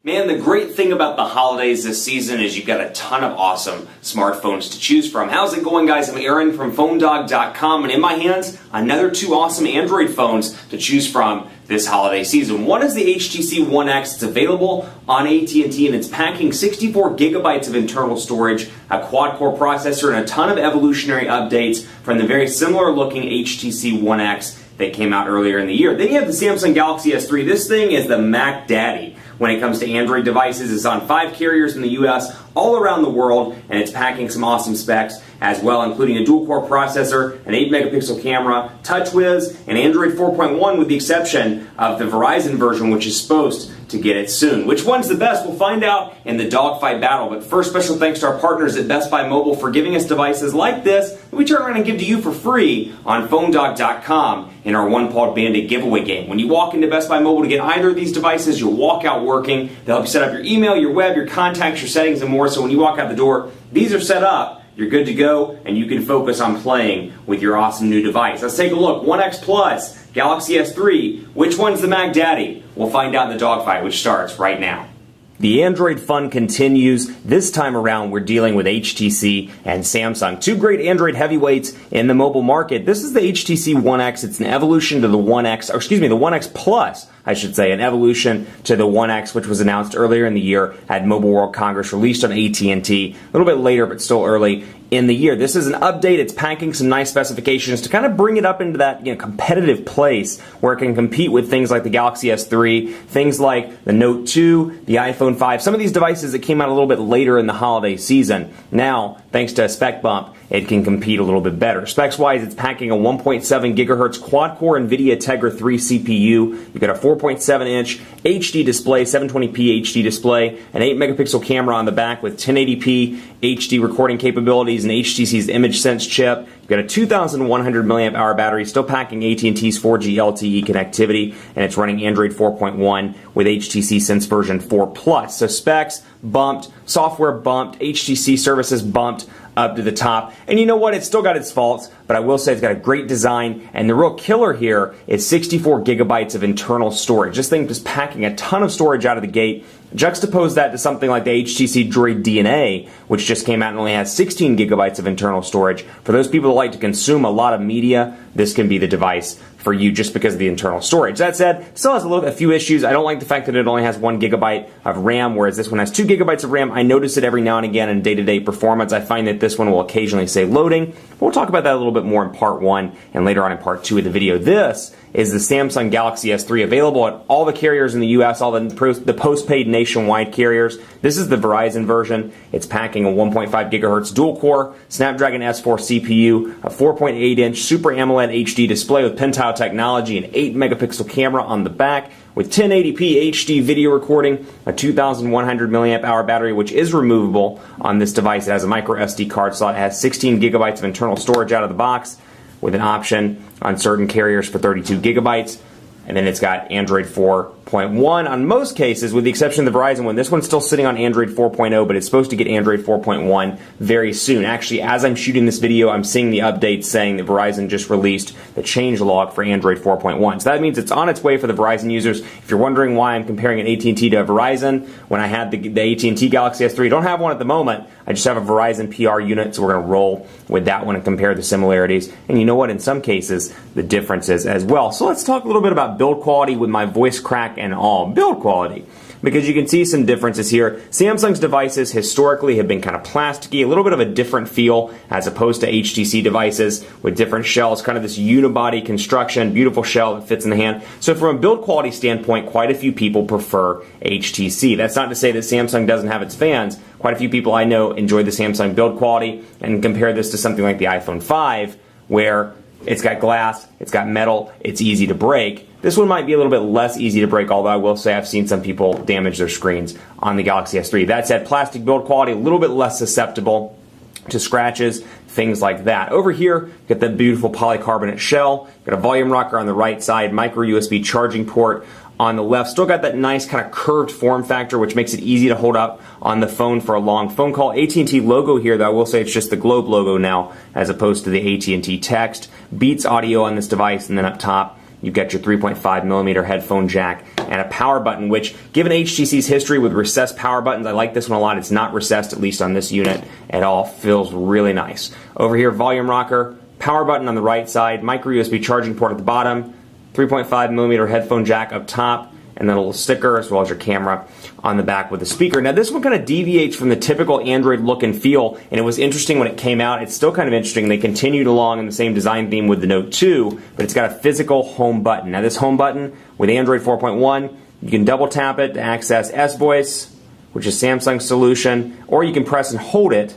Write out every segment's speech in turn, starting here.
Man, the great thing about the holidays this season is you've got a ton of awesome smartphones to choose from. How's it going, guys? I'm Aaron from PhoneDog.com, and in my hands, another two awesome Android phones to choose from this holiday season. One is the HTC One X. It's available on AT&T, and it's packing 64 gigabytes of internal storage, a quad-core processor, and a ton of evolutionary updates from the very similar-looking HTC One X that came out earlier in the year. Then you have the Samsung Galaxy S3. This thing is the Mac Daddy when it comes to Android devices. It's on 5 carriers in the US, all around the world, and it's packing some awesome specs as well, including a dual-core processor, an 8-megapixel camera, TouchWiz, and Android 4.1 with the exception of the Verizon version, which is supposed to get it soon. Which one's the best? We'll find out in the Dogfight battle. But first, special thanks to our partners at Best Buy Mobile for giving us devices like this that we turn around and give to you for free on PhoneDog.com in our One Paw Bandit giveaway game. When you walk into Best Buy Mobile to get either of these devices, you'll walk out working. They'll help you set up your email, your web, your contacts, your settings, and more. So when you walk out the door, these are set up. You're good to go, and you can focus on playing with your awesome new device. Let's take a look. One X Plus, Galaxy S3. Which one's the Mac Daddy? We'll find out in the dogfight, which starts right now. The Android fun continues. This time around, we're dealing with HTC and Samsung. Two great Android heavyweights in the mobile market. This is the HTC One X. It's an evolution to the One X, or excuse me, the One X Plus, I should say, an evolution to the One X, which was announced earlier in the year at Mobile World Congress, released on AT&T a little bit later, but still early in the year. This is an update. It's packing some nice specifications to kind of bring it up into that competitive place where it can compete with things like the Galaxy S3, things like the Note 2, the iPhone 5, some of these devices that came out a little bit later in the holiday season. Now, thanks to a spec bump, it can compete a little bit better. Specs-wise, it's packing a 1.7 gigahertz quad-core NVIDIA Tegra 3 CPU. You've got a 4.7-inch HD display, 720p HD display, an 8-megapixel camera on the back with 1080p HD recording capabilities, and HTC's ImageSense chip. You've got a 2,100 milliamp hour battery, still packing AT&T's 4G LTE connectivity, and it's running Android 4.1 with HTC since version 4 Plus. So specs bumped, software bumped, HTC services bumped up to the top. And you know what? It's still got its faults, but I will say it's got a great design, and the real killer here is 64 gigabytes of internal storage. This thing is packing a ton of storage out of the gate. Juxtapose that to something like the HTC Droid DNA, which just came out and only has 16 gigabytes of internal storage. For those people that like to consume a lot of media, this can be the device for you just because of the internal storage. That said, it still has a few issues. I don't like the fact that it only has 1 gigabyte of RAM, whereas this one has 2 gigabytes of RAM. I notice it every now and again in day-to-day performance. I find that this one will occasionally say loading. We'll talk about that a little bit more in part 1 and later on in part 2 of the video. This is the Samsung Galaxy S3, available at all the carriers in the US, all the postpaid nationwide carriers. This is the Verizon version. It's packing a 1.5 gigahertz dual-core Snapdragon S4 CPU, a 4.8-inch Super AMOLED HD display with Pentile technology, an 8-megapixel camera on the back with 1080p HD video recording, a 2,100 milliamp hour battery, which is removable on this device. It has a micro SD card slot. It has 16 gigabytes of internal storage out of the box, with an option on certain carriers for 32 gigabytes. And then it's got Android 4.1 on most cases, with the exception of the Verizon one. This one's still sitting on Android 4.0, but it's supposed to get Android 4.1 very soon. Actually, as I'm shooting this video, I'm seeing the updates saying that Verizon just released the changelog for Android 4.1. So that means it's on its way for the Verizon users. If you're wondering why I'm comparing an AT&T to a Verizon, when I had the AT&T Galaxy S3, I don't have one at the moment. I just have a Verizon PR unit, so we're going to roll with that one and compare the similarities. And you know what? In some cases, the differences as well. So let's talk a little bit about build quality with my voice crack and all. Build quality, because you can see some differences here. Samsung's devices historically have been kind of plasticky, a little bit of a different feel as opposed to HTC devices with different shells, kind of this unibody construction, beautiful shell that fits in the hand. So from a build quality standpoint, quite a few people prefer HTC. That's not to say that Samsung doesn't have its fans. Quite a few people I know enjoy the Samsung build quality and compare this to something like the iPhone 5, where it's got glass, it's got metal, it's easy to break. This one might be a little bit less easy to break, although I will say I've seen some people damage their screens on the Galaxy S3. That said, plastic build quality, a little bit less susceptible to scratches, things like that. Over here, get the beautiful polycarbonate shell, got a volume rocker on the right side, micro USB charging port on the left. Still got that nice kind of curved form factor, which makes it easy to hold up on the phone for a long phone call. AT&T logo here, though, I will say it's just the globe logo now, as opposed to the AT&T text. Beats audio on this device, and then up top, You've got your 3.5mm headphone jack and a power button, which, given HTC's history with recessed power buttons, I like this one a lot. It's not recessed, at least on this unit at all. Feels really nice. Over here, volume rocker, power button on the right side, micro USB charging port at the bottom, 3.5mm headphone jack up top, and then a little sticker as well as your camera on the back with the speaker. Now this one kind of deviates from the typical Android look and feel, and it was interesting when it came out. It's still kind of interesting. They continued along in the same design theme with the Note 2, but it's got a physical home button. Now this home button with Android 4.1, you can double tap it to access S-Voice, which is Samsung's solution, or you can press and hold it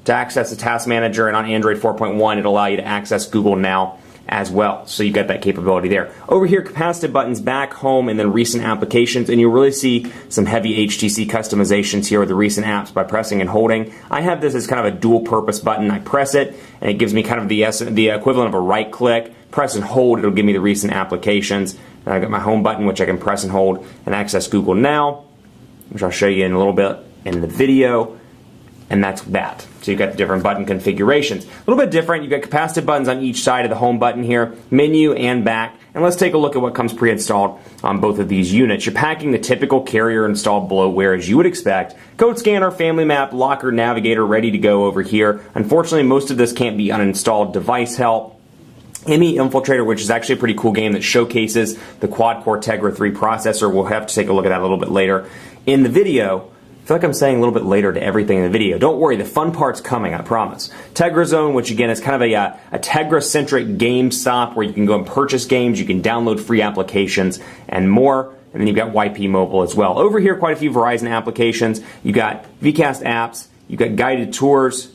to access the Task Manager, and on Android 4.1 it'll allow you to access Google Now as well. So you got that capability there. Over here, capacitive buttons, back, home, and then recent applications, and you'll really see some heavy HTC customizations here with the recent apps by pressing and holding. I have this as kind of a dual purpose button. I press it and it gives me kind of the equivalent of a right click. Press and hold, it'll give me the recent applications. And I've got my home button, which I can press and hold and access Google Now, which I'll show you in a little bit in the video. And that's that. So you've got the different button configurations. A little bit different. You've got capacitive buttons on each side of the home button here, menu and back. And let's take a look at what comes pre-installed on both of these units. You're packing the typical carrier installed bloatware as you would expect. Code scanner, family map, locker, navigator ready to go over here. Unfortunately, most of this can't be uninstalled. Device help. ME Infiltrator, which is actually a pretty cool game that showcases the quad-core Tegra 3 processor. We'll have to take a look at that a little bit later in the video. I feel like I'm saying a little bit later to everything in the video. Don't worry, the fun part's coming, I promise. Tegra Zone, which again is kind of a Tegra-centric game stop where you can go and purchase games, you can download free applications, and more. And then you've got YP Mobile as well. Over here, quite a few Verizon applications. You've got VCast apps, you've got guided tours,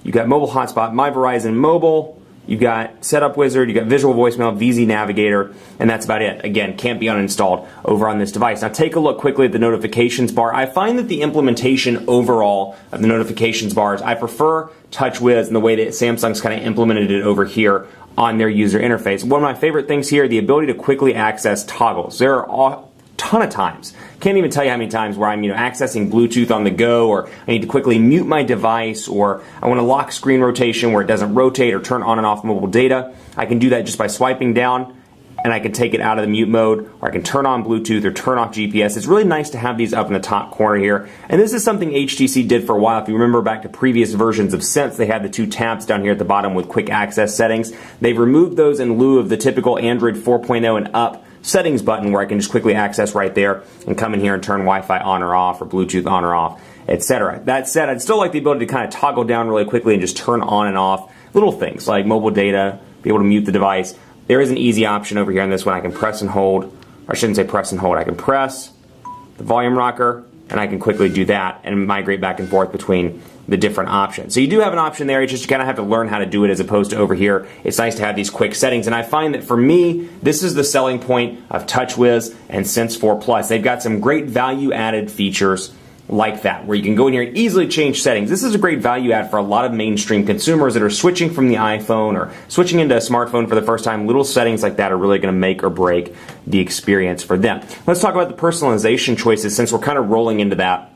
you've got mobile hotspot, My Verizon Mobile, you've got Setup Wizard, you've got Visual Voicemail, VZ Navigator, and that's about it. Again, can't be uninstalled over on this device. Now take a look quickly at the notifications bar. I find that the implementation overall of the notifications bars, I prefer TouchWiz and the way that Samsung's kind of implemented it over here on their user interface. One of my favorite things here, the ability to quickly access toggles. There are a ton of times, can't even tell you how many times where I'm accessing Bluetooth on the go, or I need to quickly mute my device, or I want to lock screen rotation where it doesn't rotate or turn on and off mobile data. I can do that just by swiping down, and I can take it out of the mute mode, or I can turn on Bluetooth or turn off GPS. It's really nice to have these up in the top corner here. And this is something HTC did for a while. If you remember back to previous versions of Sense, they had the two tabs down here at the bottom with quick access settings. They've removed those in lieu of the typical Android 4.0 and up settings button where I can just quickly access right there and come in here and turn Wi-Fi on or off or Bluetooth on or off, etc. That said, I'd still like the ability to kind of toggle down really quickly and just turn on and off little things like mobile data, be able to mute the device. There is an easy option over here on this one. I can press and hold, or I shouldn't say press and hold. I can press the volume rocker and I can quickly do that and migrate back and forth between the different options. So you do have an option there, it's just you kind of have to learn how to do it as opposed to over here. It's nice to have these quick settings, and I find that for me, this is the selling point of TouchWiz and Sense 4 Plus. They've got some great value-added features like that, where you can go in here and easily change settings. This is a great value add for a lot of mainstream consumers that are switching from the iPhone or switching into a smartphone for the first time. Little settings like that are really going to make or break the experience for them. Let's talk about the personalization choices since we're kind of rolling into that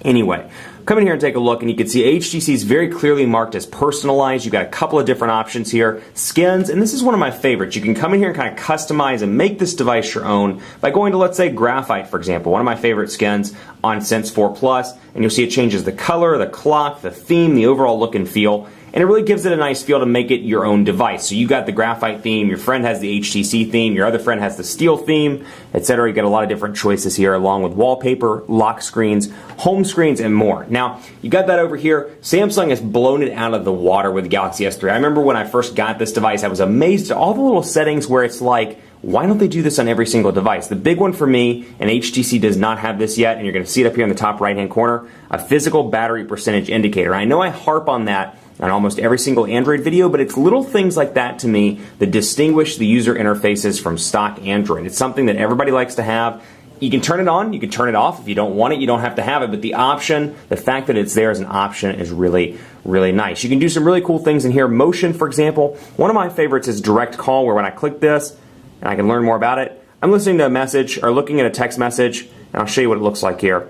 anyway. Come in here and take a look, and you can see HTC is very clearly marked as personalized. You've got a couple of different options here. Skins, and this is one of my favorites. You can come in here and kind of customize and make this device your own by going to, let's say, Graphite, for example, one of my favorite skins on Sense 4 Plus, and you'll see it changes the color, the clock, the theme, the overall look and feel. And it really gives it a nice feel to make it your own device. So you got the Graphite theme, your friend has the HTC theme, your other friend has the Steel theme, etc. You got a lot of different choices here, along with wallpaper, lock screens, home screens, and more. Now, you got that over here. Samsung has blown it out of the water with the Galaxy S3. I remember when I first got this device, I was amazed at all the little settings where it's like, why don't they do this on every single device? The big one for me, and HTC does not have this yet, and you're going to see it up here in the top right-hand corner, a physical battery percentage indicator. I know I harp on that on almost every single Android video, but it's little things like that to me that distinguish the user interfaces from stock Android. It's something that everybody likes to have. You can turn it on, you can turn it off. If you don't want it, you don't have to have it, but the option, the fact that it's there as an option is really, really nice. You can do some really cool things in here. Motion, for example. One of my favorites is direct call, where when I click this, and I can learn more about it, I'm listening to a message or looking at a text message, and I'll show you what it looks like here.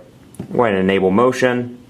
Go ahead and enable motion,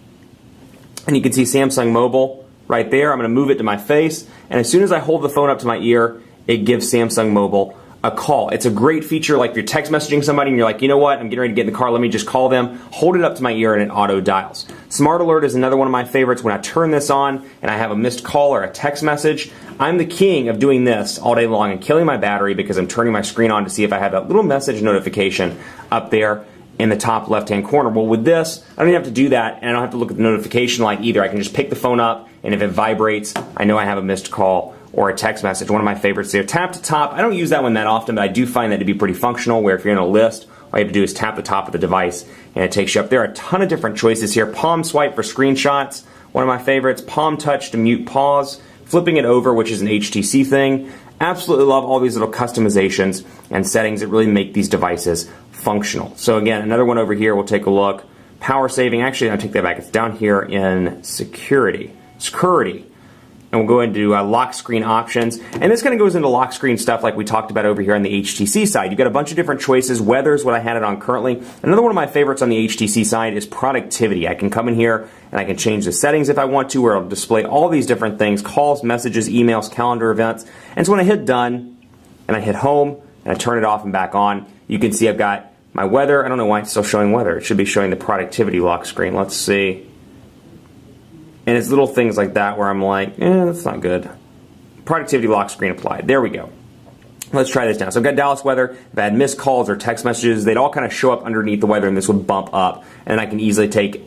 and you can see Samsung Mobile right there. I'm going to move it to my face, and as soon as I hold the phone up to my ear, it gives Samsung Mobile a call. It's a great feature, like if you're text messaging somebody and you're like, you know what, I'm getting ready to get in the car, let me just call them. Hold it up to my ear and it auto dials. Smart Alert is another one of my favorites. When I turn this on and I have a missed call or a text message, I'm the king of doing this all day long and killing my battery because I'm turning my screen on to see if I have that little message notification up there in the top left-hand corner. Well, with this, I don't even have to do that, and I don't have to look at the notification light either. I can just pick the phone up, and if it vibrates, I know I have a missed call or a text message. One of my favorites there. Tap to top. I don't use that one that often, but I do find that to be pretty functional, where if you're in a list, all you have to do is tap the top of the device, and it takes you up. There are a ton of different choices here. Palm swipe for screenshots, one of my favorites. Palm touch to mute pause. Flipping it over, which is an HTC thing. Absolutely love all these little customizations and settings that really make these devices functional. So again, another one over here, we'll take a look. Power saving, actually I'll take that back. It's down here in security. And we'll go into lock screen options. And this kind of goes into lock screen stuff like we talked about over here on the HTC side. You've got a bunch of different choices. Weather is what I had it on currently. Another one of my favorites on the HTC side is productivity. I can come in here and I can change the settings if I want to, where it'll display all these different things: calls, messages, emails, calendar, events. And so when I hit done and I hit home and I turn it off and back on, you can see I've got my weather. I don't know why it's still showing weather. It should be showing the productivity lock screen. Let's see. And it's little things like that where I'm like, that's not good. Productivity lock screen applied. There we go. Let's try this now. So I've got Dallas weather. If I had missed calls or text messages, they'd all kind of show up underneath the weather, and this would bump up. And I can easily take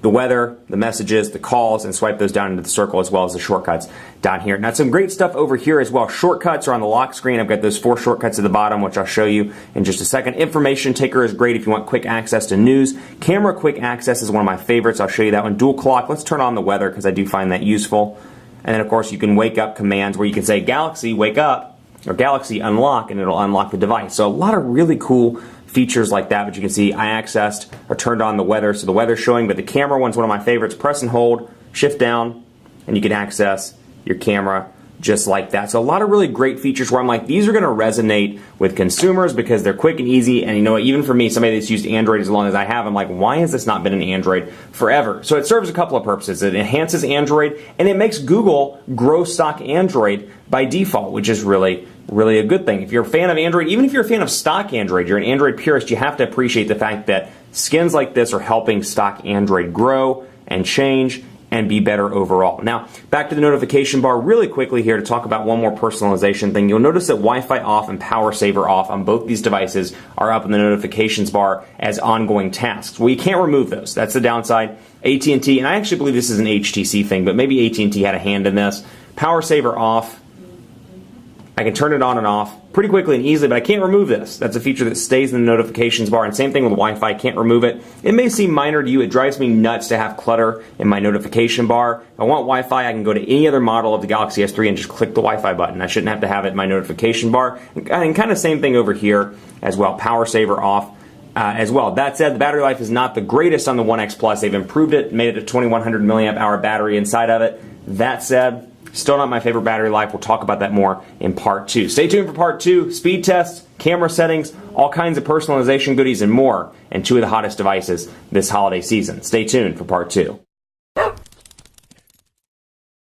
the weather, the messages, the calls, and swipe those down into the circle, as well as the shortcuts down here. Now, some great stuff over here as well. Shortcuts are on the lock screen. I've got those 4 shortcuts at the bottom, which I'll show you in just a second. Information taker is great if you want quick access to news. Camera quick access is one of my favorites. I'll show you that one. Dual clock. Let's turn on the weather because I do find that useful. And then, of course, you can wake up commands where you can say, Galaxy, wake up, or Galaxy, unlock, and it'll unlock the device. So a lot of really cool features like that, but you can see I accessed or turned on the weather, so the weather's showing, but the camera one's one of my favorites. Press and hold, shift down, and you can access your camera just like that. So a lot of really great features where I'm like, these are going to resonate with consumers because they're quick and easy, and you know what, even for me, somebody that's used Android as long as I have, I'm like, why has this not been an Android forever? So it serves a couple of purposes. It enhances Android, and it makes Google grow stock Android by default, which is really a good thing. If you're a fan of Android, even if you're a fan of stock Android, you're an Android purist, you have to appreciate the fact that skins like this are helping stock Android grow and change and be better overall. Now, back to the notification bar really quickly here to talk about one more personalization thing. You'll notice that Wi-Fi off and power saver off on both these devices are up in the notifications bar as ongoing tasks. Well, you can't remove those. That's the downside. AT&T, and I actually believe this is an HTC thing, but maybe AT&T had a hand in this. Power saver off. I can turn it on and off pretty quickly and easily, but I can't remove this. That's a feature that stays in the notifications bar, and same thing with Wi-Fi, I can't remove it. It may seem minor to you, it drives me nuts to have clutter in my notification bar. If I want Wi-Fi, I can go to any other model of the Galaxy S3 and just click the Wi-Fi button. I shouldn't have to have it in my notification bar. And kind of same thing over here as well, power saver off. As well. That said, the battery life is not the greatest on the 1X Plus. They've improved it, made it a 2100 milliamp hour battery inside of it. That said, still not my favorite battery life. We'll talk about that more in part 2. Stay tuned for part 2, speed tests, camera settings, all kinds of personalization goodies, and more, and 2 of the hottest devices this holiday season. Stay tuned for part 2.